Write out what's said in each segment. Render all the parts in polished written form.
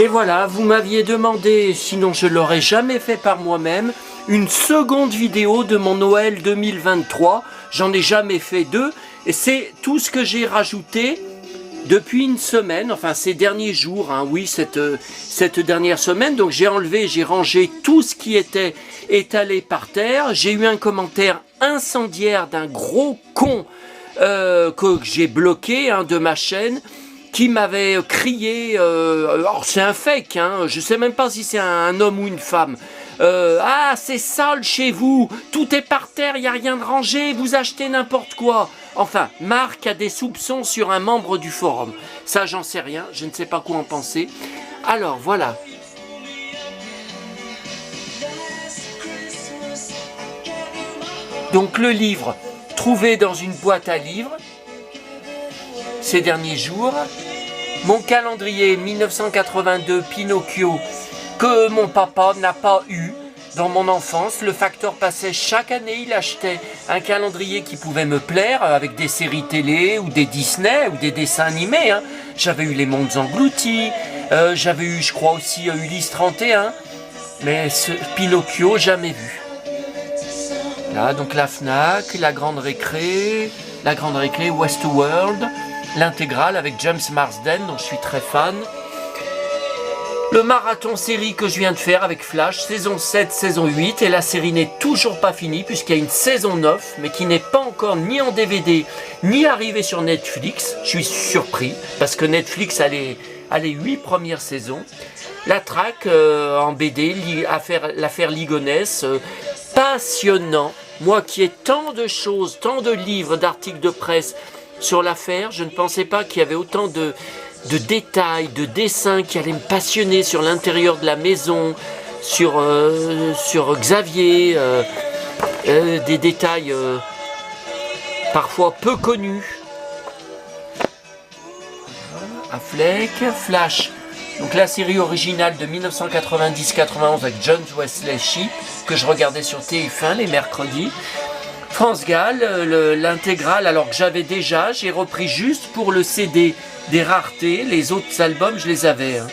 Et voilà, vous m'aviez demandé, sinon je ne l'aurais jamais fait par moi-même, une seconde vidéo de mon Noël 2023. J'en ai jamais fait deux. Et c'est tout ce que j'ai rajouté depuis une semaine, enfin ces derniers jours, hein, oui, cette dernière semaine. Donc j'ai enlevé, j'ai rangé tout ce qui était étalé par terre. J'ai eu un commentaire incendiaire d'un gros con que j'ai bloqué de ma chaîne, qui m'avait crié, alors c'est un fake, hein, je sais même pas si c'est un homme ou une femme, ah c'est sale chez vous, tout est par terre, il n'y a rien de rangé, vous achetez n'importe quoi. Enfin, Marc a des soupçons sur un membre du forum, ça j'en sais rien, je ne sais pas quoi en penser. Alors voilà. Donc le livre, trouvé dans une boîte à livres, ces derniers jours, mon calendrier 1982 Pinocchio que mon papa n'a pas eu dans mon enfance. Le facteur passait chaque année, il achetait un calendrier qui pouvait me plaire avec des séries télé ou des Disney ou des dessins animés. Hein. J'avais eu Les Mondes Engloutis, j'avais eu, je crois aussi Ulysse 31, mais ce Pinocchio jamais vu. Là, donc la Fnac, la Grande Récré, Westworld, l'intégrale avec James Marsden, dont je suis très fan. Le marathon série que je viens de faire avec Flash, saison 7, saison 8, et la série n'est toujours pas finie puisqu'il y a une saison 9, mais qui n'est pas encore ni en DVD, ni arrivée sur Netflix. Je suis surpris, parce que Netflix a les 8 premières saisons. La traque en BD, l'affaire Ligonès, passionnant. Moi qui ai tant de choses, tant de livres, d'articles de presse sur l'affaire, je ne pensais pas qu'il y avait autant de détails, de dessins qui allaient me passionner sur l'intérieur de la maison, sur Xavier, des détails parfois peu connus. Affleck, Flash, donc la série originale de 1990-91 avec John Wesley Shipp, que je regardais sur TF1 les mercredis. France Gall, l'intégrale, alors que j'avais déjà, j'ai repris juste pour le CD des raretés, les autres albums je les avais. Hein.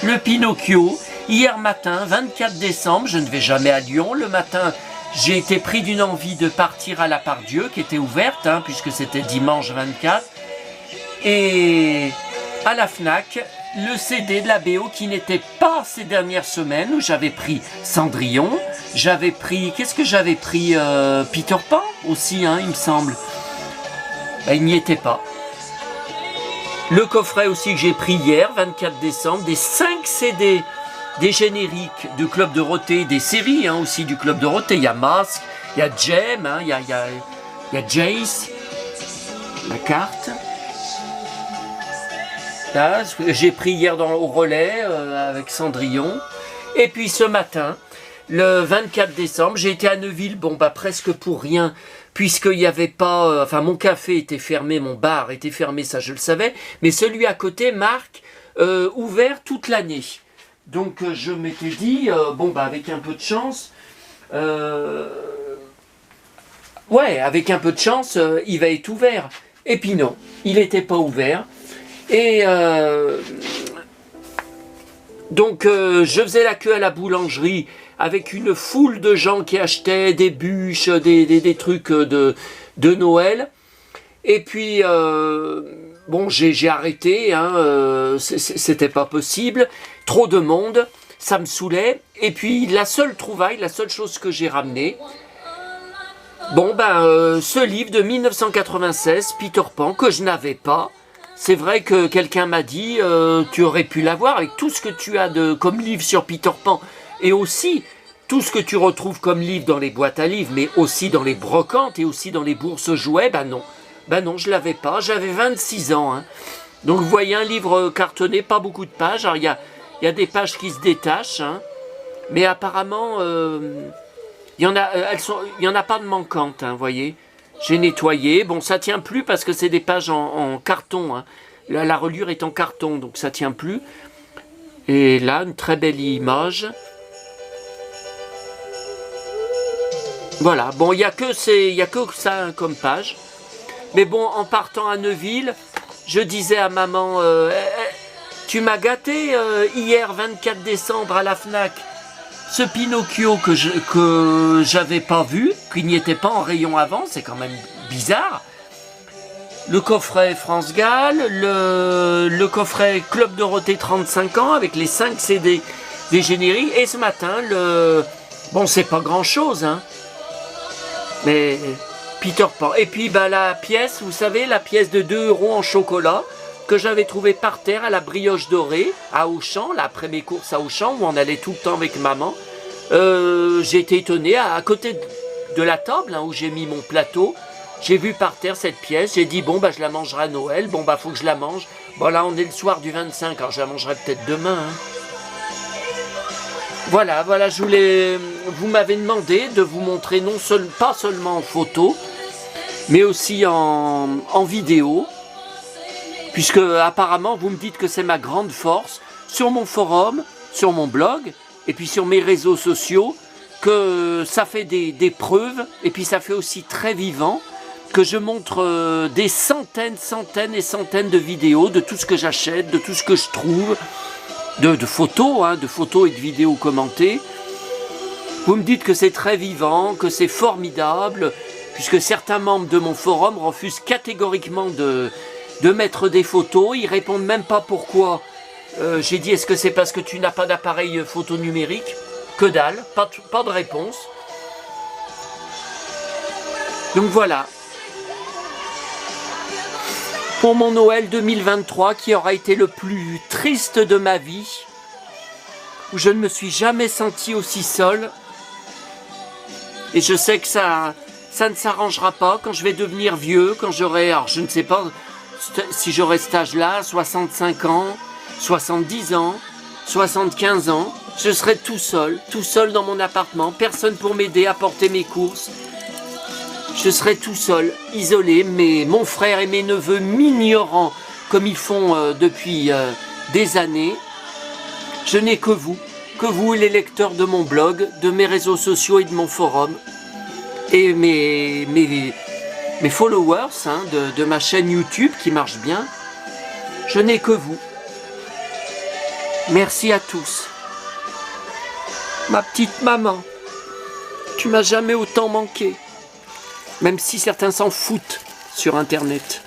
Le Pinocchio, hier matin, 24 décembre, je ne vais jamais à Lyon, le matin j'ai été pris d'une envie de partir à la Part-Dieu qui était ouverte, hein, puisque c'était dimanche 24, et à la Fnac, le CD de la BO qui n'était pas ces dernières semaines, où j'avais pris Cendrillon, j'avais pris, qu'est-ce que j'avais pris, Peter Pan aussi, hein, il me semble. Ben, il n'y était pas. Le coffret aussi que j'ai pris hier, 24 décembre, des 5 CD, des génériques du Club Dorothée, des séries hein, aussi du Club Dorothée. Il y a Mask, il y a Jem, hein, il y a Jace, la carte. Là, j'ai pris hier au relais avec Cendrillon. Et puis ce matin, le 24 décembre, j'ai été à Neuville, bon bah presque pour rien, puisqu'il n'y avait pas, enfin mon café était fermé, mon bar était fermé, ça je le savais, mais celui à côté, Marc, ouvert toute l'année. Donc je m'étais dit, bon bah avec un peu de chance, avec un peu de chance, il va être ouvert. Et puis non, il n'était pas ouvert. Et donc je faisais la queue à la boulangerie avec une foule de gens qui achetaient des bûches, des trucs de Noël. Et puis, bon, j'ai arrêté, hein, c'était pas possible. Trop de monde, ça me saoulait. Et puis, la seule trouvaille, la seule chose que j'ai ramenée, bon, ce livre de 1996, Peter Pan, que je n'avais pas. C'est vrai que quelqu'un m'a dit, tu aurais pu l'avoir avec tout ce que tu as comme livre sur Peter Pan. Et aussi, tout ce que tu retrouves comme livre dans les boîtes à livres, mais aussi dans les brocantes et aussi dans les bourses jouets, non. Non, je l'avais pas, j'avais 26 ans. Hein. Donc vous voyez un livre cartonné, pas beaucoup de pages. Alors il y a des pages qui se détachent, hein, mais apparemment, il y en a pas de manquantes, hein, vous voyez. J'ai nettoyé, bon ça tient plus parce que c'est des pages en carton. Hein. La reliure est en carton, donc ça tient plus. Et là, une très belle image. Voilà, bon, il n'y a que ça hein, comme page. Mais bon, en partant à Neuville, je disais à maman, tu m'as gâté hier 24 décembre à la FNAC, ce Pinocchio que j'avais pas vu, qui n'y était pas en rayon avant, c'est quand même bizarre. Le coffret France Gall, le coffret Club Dorothée 35 ans avec les 5 CD des génériques. Et ce matin, bon, c'est pas grand chose, hein, mais Peter Pan. Et puis la pièce, vous savez, la pièce de 2 € en chocolat que j'avais trouvée par terre à la Brioche Dorée, à Auchan, là, après mes courses à Auchan, où on allait tout le temps avec maman. J'ai été étonné, à côté de la table, hein, où j'ai mis mon plateau, j'ai vu par terre cette pièce, j'ai dit, bon, je la mangerai à Noël, bon, faut que je la mange. Bon, là, on est le soir du 25, alors je la mangerai peut-être demain, hein. Voilà, vous m'avez demandé de vous montrer pas seulement en photo, mais aussi en vidéo, puisque apparemment vous me dites que c'est ma grande force, sur mon forum, sur mon blog, et puis sur mes réseaux sociaux, que ça fait des preuves, et puis ça fait aussi très vivant, que je montre des centaines et centaines de vidéos, de tout ce que j'achète, de tout ce que je trouve, de photos, hein, de photos et de vidéos commentées. Vous me dites que c'est très vivant, que c'est formidable, puisque certains membres de mon forum refusent catégoriquement de mettre des photos. Ils répondent même pas pourquoi. J'ai dit, est-ce que c'est parce que tu n'as pas d'appareil photo numérique? Que dalle, pas de réponse. Donc voilà. Pour mon Noël 2023, qui aura été le plus triste de ma vie, où je ne me suis jamais senti aussi seul. Et je sais que ça ne s'arrangera pas quand je vais devenir vieux, quand j'aurai, alors je ne sais pas si j'aurai cet âge-là, 65 ans, 70 ans, 75 ans, je serai tout seul dans mon appartement, personne pour m'aider à porter mes courses. Je serai tout seul, isolé, mais mon frère et mes neveux m'ignorant comme ils font depuis des années. Je n'ai que vous les lecteurs de mon blog, de mes réseaux sociaux et de mon forum, et mes followers hein, de ma chaîne YouTube qui marche bien. Je n'ai que vous. Merci à tous. Ma petite maman, tu m'as jamais autant manqué. Même si certains s'en foutent sur Internet.